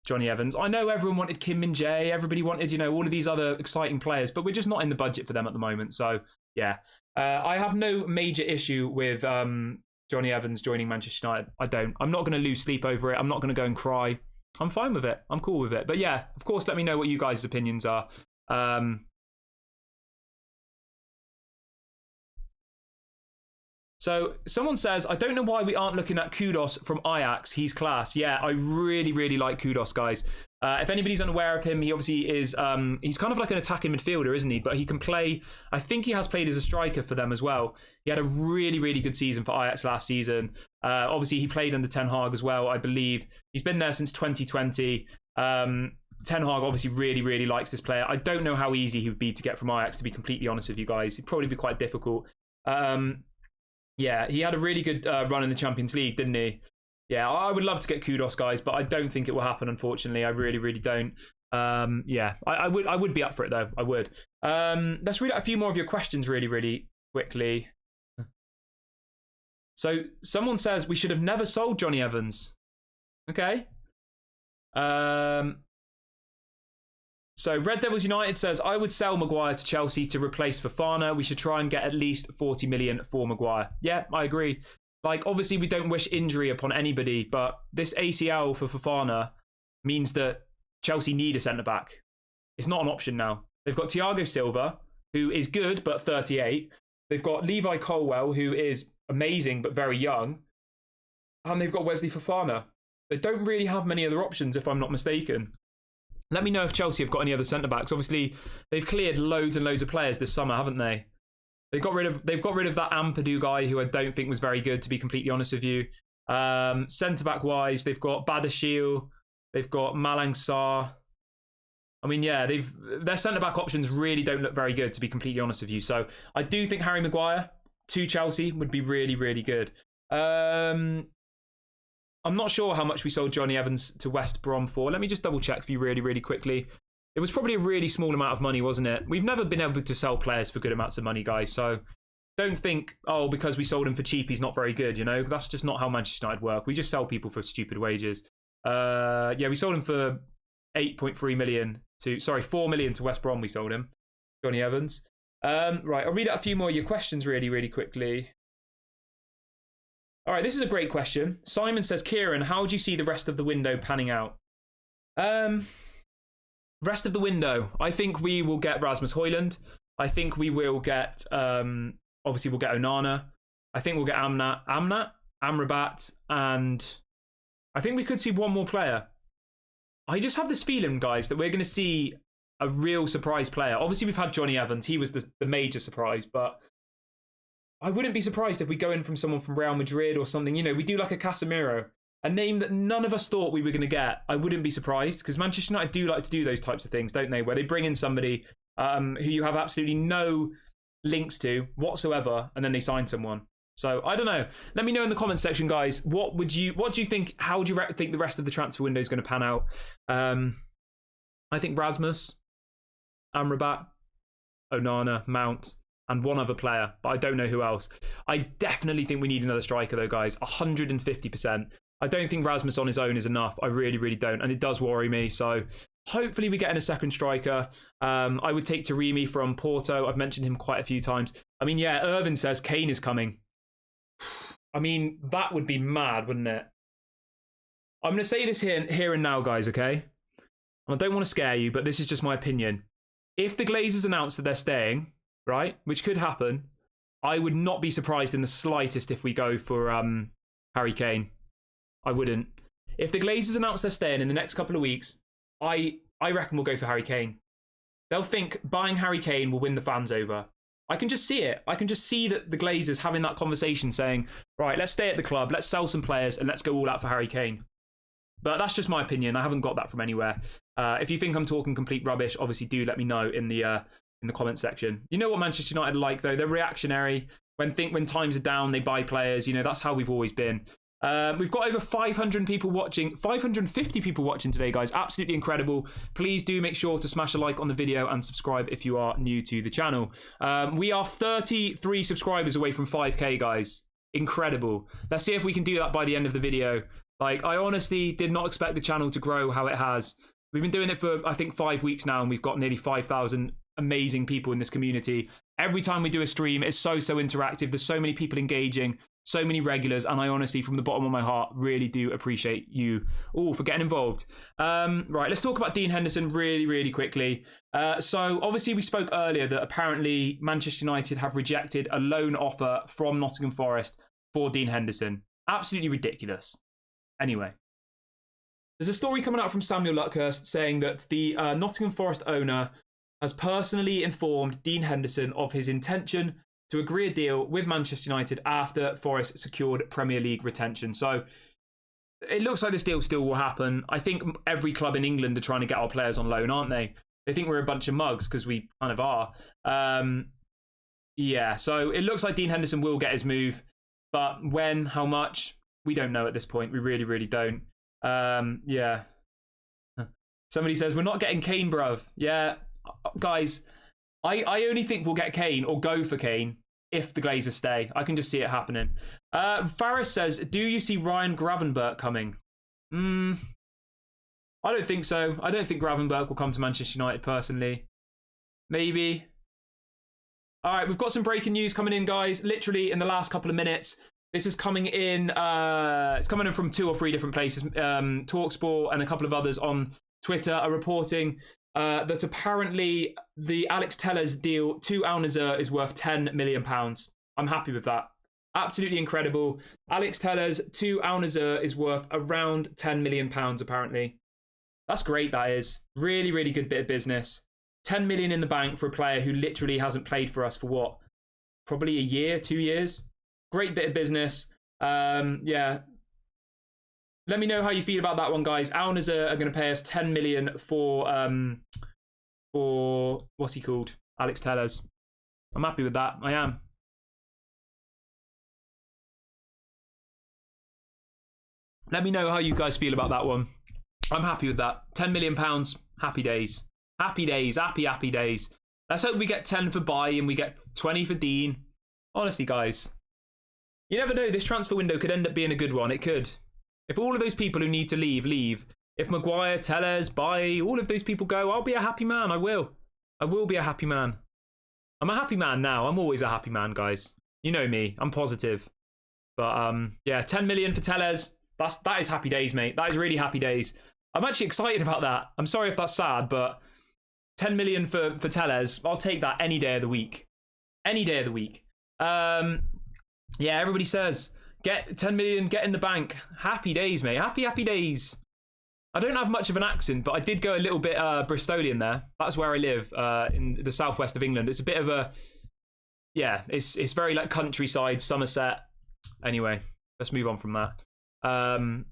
Johnny Evans. I know everyone wanted Kim Min-jae. Everybody wanted, all of these other exciting players, but we're just not in the budget for them at the moment. So, yeah. I have no major issue with Johnny Evans joining Manchester United. I don't. I'm not going to lose sleep over it. I'm not going to go and cry. I'm fine with it. I'm cool with it. But yeah, of course, let me know what you guys' opinions are. So someone says, I don't know why we aren't looking at Kudus from Ajax. He's class. Yeah, I really, really like Kudus, guys. If anybody's unaware of him, he obviously is, he's kind of like an attacking midfielder, isn't he? But he can play, I think he has played as a striker for them as well. He had a really, really good season for Ajax last season. Obviously, he played under Ten Hag as well, I believe. He's been there since 2020. Ten Hag obviously really, really likes this player. I don't know how easy he would be to get from Ajax, to be completely honest with you guys. He'd probably be quite difficult. Yeah, he had a really good run in the Champions League, didn't he? Yeah, I would love to get Kudus, guys, but I don't think it will happen, unfortunately. I really, really don't. Yeah, I would be up for it, though. I would. Let's read out a few more of your questions really, really quickly. So someone says we should have never sold Johnny Evans. Okay. So Red Devils United says, I would sell Maguire to Chelsea to replace Fofana. We should try and get at least 40 million for Maguire. Yeah, I agree. Like, obviously, we don't wish injury upon anybody, but this ACL for Fofana means that Chelsea need a centre-back. It's not an option now. They've got Thiago Silva, who is good, but 38. They've got Levi Colwell, who is amazing, but very young. And they've got Wesley Fofana. They don't really have many other options, if I'm not mistaken. Let me know if Chelsea have got any other centre-backs. Obviously, they've cleared loads and loads of players this summer, haven't they? They've got rid of that Ampadu guy who I don't think was very good, to be completely honest with you. Centre-back wise, they've got Badashil, they've got Malang Sarr. I mean, yeah, their centre-back options really don't look very good, to be completely honest with you. So I do think Harry Maguire to Chelsea would be really, really good. I'm not sure how much we sold Johnny Evans to West Brom for. Let me just double check for you really, really quickly. It was probably a really small amount of money, wasn't it? We've never been able to sell players for good amounts of money, guys. So don't think, oh, because we sold him for cheap, he's not very good, That's just not how Manchester United work. We just sell people for stupid wages. Yeah, we sold him for 8.3 million to, 4 million to West Brom we sold him. Johnny Evans. Right, I'll read out a few more of your questions really, really quickly. All right, this is a great question. Simon says, Kieran, how do you see the rest of the window panning out? Rest of the window, I think we will get Rasmus Hojlund. I think we will get, obviously we'll get Onana. I think we'll get Amrabat, and I think we could see one more player. I just have this feeling, guys, that we're going to see a real surprise player. Obviously, we've had Johnny Evans. He was the major surprise, but I wouldn't be surprised if we go in from someone from Real Madrid or something. We do like a Casemiro, a name that none of us thought we were going to get. I wouldn't be surprised because Manchester United do like to do those types of things, don't they? Where they bring in somebody who you have absolutely no links to whatsoever, and then they sign someone. So I don't know. Let me know in the comments section, guys. What do you think? How do you think the rest of the transfer window is going to pan out? I think Rasmus, Amrabat, Onana, Mount, and one other player, but I don't know who else. I definitely think we need another striker, though, guys. 150%. I don't think Rasmus on his own is enough. I really, really don't, and it does worry me. So hopefully we get in a second striker. I would take Taremi from Porto. I've mentioned him quite a few times. I mean, yeah, Irvin says Kane is coming. I mean, that would be mad, wouldn't it? I'm going to say this here and now, guys, okay? And I don't want to scare you, but this is just my opinion. If the Glazers announce that they're staying, right, which could happen, I would not be surprised in the slightest if we go for Harry Kane. I wouldn't. If the Glazers announce they're staying in the next couple of weeks, I reckon we'll go for Harry Kane. They'll think buying Harry Kane will win the fans over. I can just see it. I can just see that the Glazers having that conversation saying, right, let's stay at the club, let's sell some players, and let's go all out for Harry Kane. But that's just my opinion. I haven't got that from anywhere. If you think I'm talking complete rubbish, obviously do let me know in the comment section. You know what Manchester United are like, though? They're reactionary. When times are down, they buy players. You know, that's how we've always been. We've got over 500 people watching, 550 people watching today, guys. Absolutely incredible. Please do make sure to smash a like on the video and subscribe if you are new to the channel. We are 33 subscribers away from 5k, guys. Incredible. Let's see if we can do that by the end of the video. Like, I honestly did not expect the channel to grow how it has. We've been doing it for, I think, 5 weeks now, and we've got nearly 5,000 amazing people in this community. Every time we do a stream, it's so interactive. There's so many people engaging, so many regulars, and I honestly, from the bottom of my heart, really do appreciate you all for getting involved. Right, let's talk about Dean Henderson really quickly. So obviously we spoke earlier that apparently Manchester United have rejected a loan offer from Nottingham Forest for Dean Henderson. Absolutely ridiculous. Anyway, there's a story coming out from Samuel Luckhurst saying that the Nottingham Forest owner has personally informed Dean Henderson of his intention to agree a deal with Manchester United after Forest secured Premier League retention. So it looks like this deal still will happen. I think every club in England are trying to get our players on loan, aren't they? They think we're a bunch of mugs because we kind of are. Yeah, so it looks like Dean Henderson will get his move. But when, how much, we don't know at this point. We really don't. Yeah. Somebody says, we're not getting Kane, bruv. Yeah, guys, I only think we'll get Kane or go for Kane if the Glazers stay. I can just see it happening. Faris says, do you see Ryan Gravenberch coming? I don't think so. I don't think Gravenberch will come to Manchester United personally. Maybe. All right, we've got some breaking news coming in, guys. Literally in the last couple of minutes. This is coming in. It's coming in from 2 or 3 different places. TalkSport and a couple of others on Twitter are reporting that apparently the Alex Telles deal to Al Nassr is worth £10 million. I'm happy with that. Absolutely incredible. Alex Telles to Al Nassr is worth around £10 million apparently. That's great, that is. Really good bit of business. 10 million in the bank for a player who literally hasn't played for us for what? Probably a year, 2 years. Great bit of business. Yeah. Let me know how you feel about that one, guys. Al Nassr are going to pay us 10 million for what's he called? Alex Telles. I'm happy with that. I am. Let me know how you guys feel about that one. I'm happy with that. £10 million. Happy days. Happy days. Happy days. Let's hope we get 10 for Bai and we get 20 for Dean. Honestly, guys. You never know. This transfer window could end up being a good one. It could. If all of those people who need to leave, leave. If Maguire, Telles, Bai, all of those people go, I'll be a happy man. I will. I will be a happy man. I'm a happy man now. I'm always a happy man, guys. You know me. I'm positive. But yeah, 10 million for Telles. That is happy days, mate. That is really happy days. I'm actually excited about that. I'm sorry if that's sad, but 10 million for Telles. I'll take that any day of the week. Any day of the week. Yeah, everybody says, get 10 million, get in the bank. Happy days, mate. Happy days. I don't have much of an accent, but I did go a little bit Bristolian there. That's where I live, in the southwest of England. It's a bit of a, yeah, it's very like countryside, Somerset. Anyway, let's move on from that.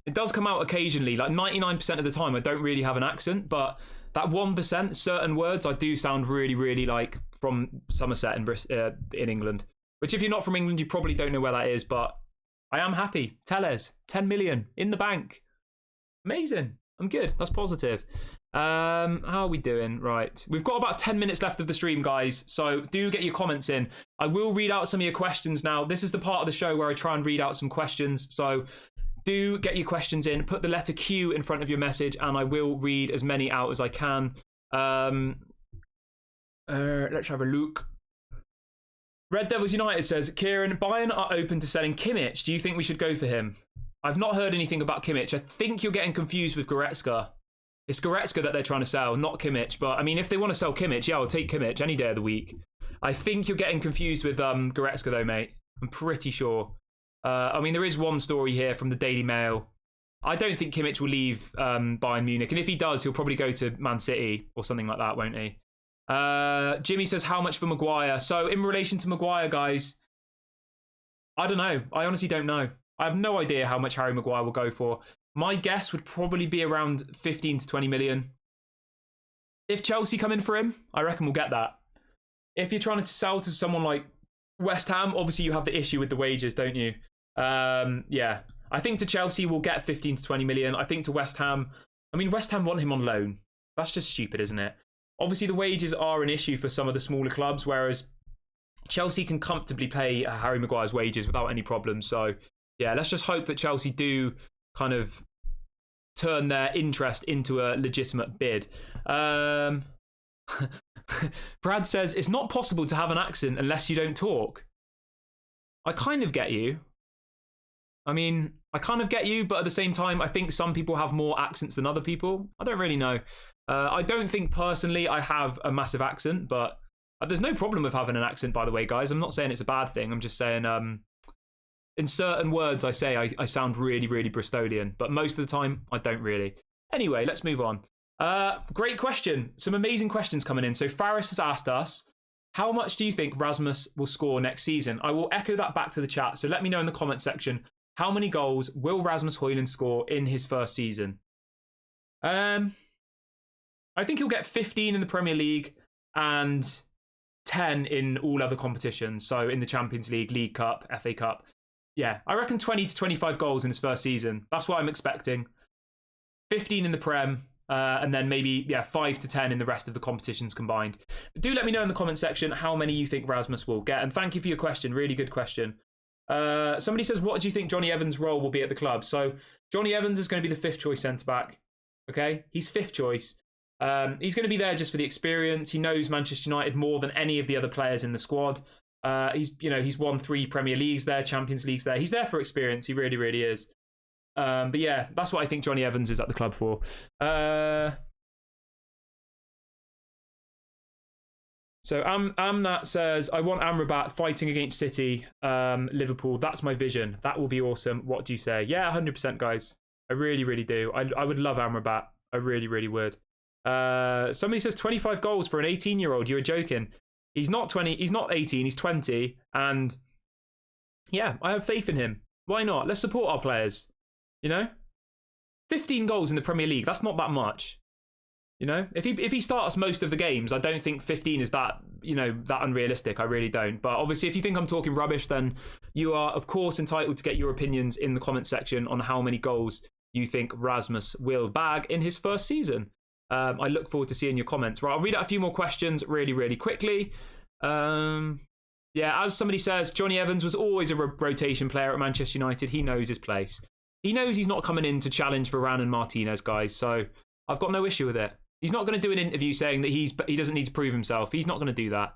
It does come out occasionally, like 99% of the time I don't really have an accent, but that 1%, certain words I do sound really like from Somerset in England. Which if you're not from England, you probably don't know where that is, but I am happy. Telles, 10 million in the bank. Amazing. I'm good. That's positive. How are we doing? Right. We've got about 10 minutes left of the stream, guys. So do get your comments in. I will read out some of your questions now. This is the part of the show where I try and read out some questions. So do get your questions in. Put the letter Q in front of your message, and I will read as many out as I can. Let's have a look. Red Devils United says, Kieran, Bayern are open to selling Kimmich. Do you think we should go for him? I've not heard anything about Kimmich. I think you're getting confused with Goretzka. It's Goretzka that they're trying to sell, not Kimmich. But, I mean, if they want to sell Kimmich, yeah, I'll take Kimmich any day of the week. I think you're getting confused with Goretzka, though, mate. I'm pretty sure. I mean, there is one story here from the Daily Mail I don't think Kimmich will leave Bayern Munich. And if he does, he'll probably go to Man City or something like that, won't he? Jimmy says, how much for Maguire? So in relation to Maguire, guys, I don't know. I honestly don't know. I have no idea how much Harry Maguire will go for. My guess would probably be around 15 to 20 million. If Chelsea come in for him, I reckon we'll get that. If you're trying to sell to someone like West Ham, obviously you have the issue with the wages, don't you? Yeah. I think to Chelsea we'll get 15 to 20 million. I think to West Ham, I mean, West Ham want him on loan. That's just stupid, isn't it? Obviously the wages are an issue for some of the smaller clubs, whereas Chelsea can comfortably pay Harry Maguire's wages without any problems. So yeah, let's just hope that Chelsea do kind of turn their interest into a legitimate bid. Brad says, it's not possible to have an accent unless you don't talk. I kind of get you. I mean, I kind of get you, but at the same time, I think some people have more accents than other people. I don't really know. I don't think personally I have a massive accent, but there's no problem with having an accent, by the way, guys. I'm not saying it's a bad thing. I'm just saying in certain words I say I sound really, really Bristolian, but most of the time I don't really. Anyway, let's move on. Great question. Some amazing questions coming in. So Faris has asked us, how much do you think Rasmus will score next season? I will echo that back to the chat. So let me know in the comment section, how many goals will Rasmus Hojlund score in his first season? I think he'll get 15 in the Premier League and 10 in all other competitions. So in the Champions League, League Cup, FA Cup. Yeah, I reckon 20 to 25 goals in his first season. That's what I'm expecting. 15 in the Prem, and then maybe 5 to 10 in the rest of the competitions combined. But do let me know in the comment section how many you think Rasmus will get. And thank you for your question. Really good question. Somebody says, what do you think Johnny Evans' role will be at the club? So Johnny Evans is going to be the 5th choice centre-back. Okay, he's 5th choice. He's going to be there just for the experience. He knows Manchester United more than any of the other players in the squad. He's won 3 Premier Leagues there, Champions Leagues there. He's there for experience. He really, really is. But yeah, that's what I think Johnny Evans is at the club for. So Amnat says, I want Amrabat fighting against City, Liverpool. That's my vision. That will be awesome. What do you say? Yeah, 100%, guys. I really, really do. I would love Amrabat. I really, really would. Somebody says 25 goals for an 18-year-old. You were joking. He's not 20. He's not 18. He's 20. And yeah, I have faith in him. Why not? Let's support our players. You know, 15 goals in the Premier League. That's not that much. You know, if he starts most of the games, I don't think 15 is that unrealistic. I really don't. But obviously, if you think I'm talking rubbish, then you are, of course, entitled to get your opinions in the comment section on how many goals you think Rasmus will bag in his first season. I look forward to seeing your comments. Right, I'll read out a few more questions really, really quickly. Yeah, as somebody says, Johnny Evans was always a rotation player at Manchester United. He knows his place. He knows he's not coming in to challenge for Varane and Martinez, guys. So I've got no issue with it. He's not going to do an interview saying that he doesn't need to prove himself. He's not going to do that.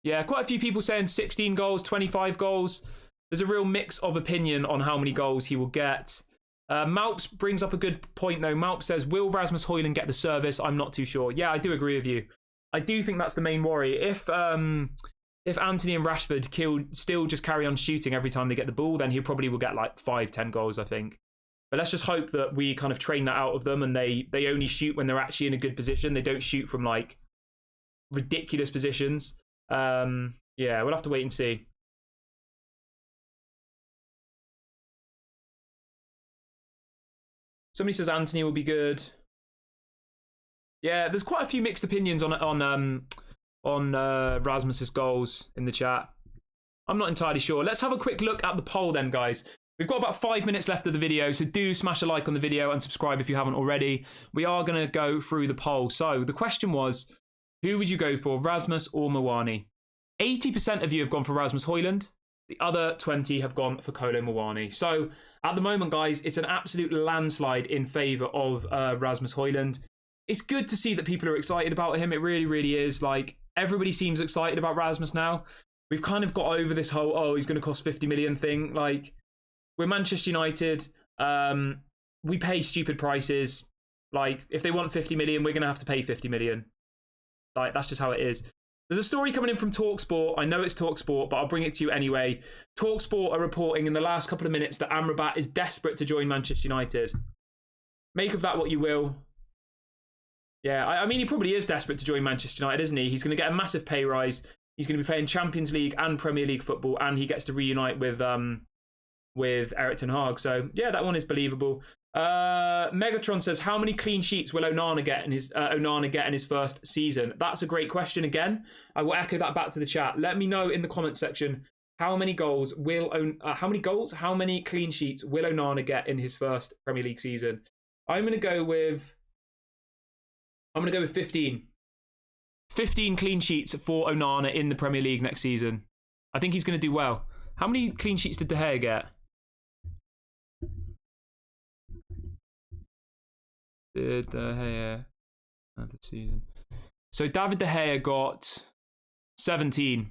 Yeah, quite a few people saying 16 goals, 25 goals. There's a real mix of opinion on how many goals he will get. Malps brings up a good point, though. Malps says, will Rasmus Hojlund get the service? I'm not too sure. Yeah, I do agree with you. I do think that's the main worry. If Anthony and Rashford still just carry on shooting every time they get the ball, then he probably will get like 5-10 goals, I think. But let's just hope that we kind of train that out of them and they only shoot when they're actually in a good position. They don't shoot from like ridiculous positions. Yeah, we'll have to wait and see. Somebody says Anthony will be good. Yeah, there's quite a few mixed opinions on Rasmus's goals in the chat. I'm not entirely sure. Let's have a quick look at the poll then, guys. We've got about 5 minutes left of the video, so do smash a like on the video and subscribe if you haven't already. We are going to go through the poll. So the question was, who would you go for, Rasmus or Muani? 80% of you have gone for Rasmus Hojlund. The other 20 have gone for Kolo Muani. So at the moment, guys, it's an absolute landslide in favour of Rasmus Hojlund. It's good to see that people are excited about him. It really, really is. Like, everybody seems excited about Rasmus now. We've kind of got over this whole, oh, he's going to cost 50 million thing. Like, we're Manchester United. We pay stupid prices. Like, if they want 50 million, we're going to have to pay 50 million. Like, that's just how it is. There's a story coming in from TalkSport. I know it's TalkSport, but I'll bring it to you anyway. TalkSport are reporting in the last couple of minutes that Amrabat is desperate to join Manchester United. Make of that what you will. Yeah, I mean, he probably is desperate to join Manchester United, isn't he? He's going to get a massive pay rise. He's going to be playing Champions League and Premier League football, and he gets to reunite with Erik ten Hag. So, yeah, that one is believable. Megatron says, how many clean sheets will Onana get in his first season? That's a great question again. I will echo that back to the chat. Let me know in the comment section how many clean sheets will Onana get in his first Premier League season. I'm going to go with 15. 15 clean sheets for Onana in the Premier League next season. I think he's going to do well. How many clean sheets did De Gea get? Did De Gea another season? So David De Gea got 17.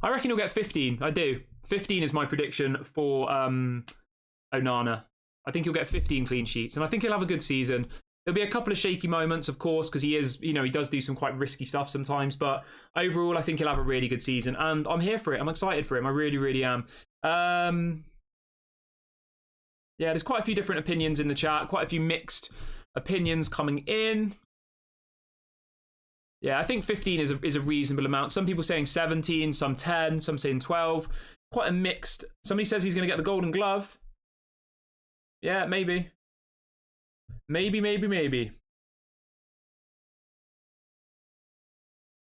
I reckon he'll get 15. I do. 15 is my prediction for Onana. I think he'll get 15 clean sheets, and I think he'll have a good season. There'll be a couple of shaky moments, of course, because he is, he does do some quite risky stuff sometimes. But overall, I think he'll have a really good season, and I'm here for it. I'm excited for him. I really, really am. Yeah, there's quite a few different opinions in the chat. Quite a few mixed opinions coming in. Yeah, I think 15 is a reasonable amount. Some people saying 17, some 10, some saying 12. Quite a mixed. Somebody says he's going to get the Golden Glove. Yeah, maybe. Maybe.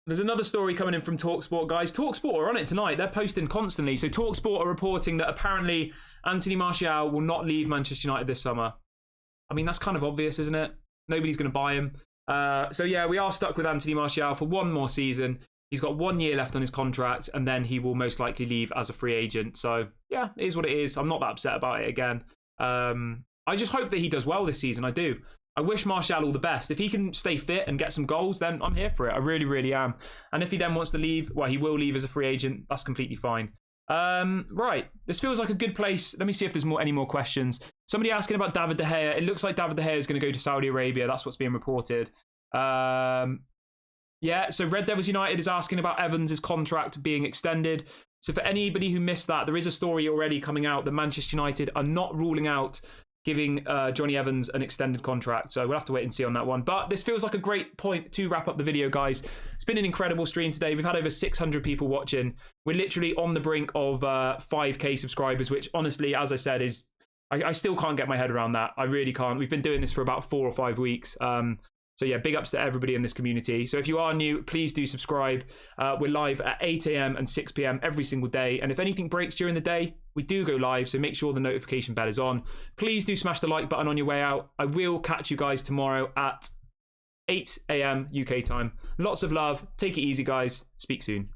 There's another story coming in from TalkSport, guys. TalkSport are on it tonight. They're posting constantly. So TalkSport are reporting that apparently Anthony Martial will not leave Manchester United this summer. I mean, that's kind of obvious, isn't it? Nobody's going to buy him. So yeah, we are stuck with Anthony Martial for one more season. He's got 1 year left on his contract, and then he will most likely leave as a free agent. So yeah, it is what it is. I'm not that upset about it again. I just hope that he does well this season. I do. I wish Martial all the best. If he can stay fit and get some goals, then I'm here for it. I really, really am. And if he then wants to leave, well, he will leave as a free agent. That's completely fine. Right. This feels like a good place. Let me see if there's any more questions. Somebody asking about David De Gea. It looks like David De Gea is going to go to Saudi Arabia. That's what's being reported. Yeah, so Red Devils United is asking about Evans' contract being extended. So for anybody who missed that, there is a story already coming out that Manchester United are not ruling out giving Johnny Evans an extended contract. So we'll have to wait and see on that one. But this feels like a great point to wrap up the video, guys. It's been an incredible stream today. We've had over 600 people watching. We're literally on the brink of 5K subscribers, which honestly, as I said, is... I still can't get my head around that. I really can't. We've been doing this for about 4 or 5 weeks. So yeah, big ups to everybody in this community. So if you are new, please do subscribe. We're live at 8 a.m. and 6 p.m. every single day. And if anything breaks during the day, we do go live. So make sure the notification bell is on. Please do smash the like button on your way out. I will catch you guys tomorrow at 8 a.m. UK time. Lots of love. Take it easy, guys. Speak soon.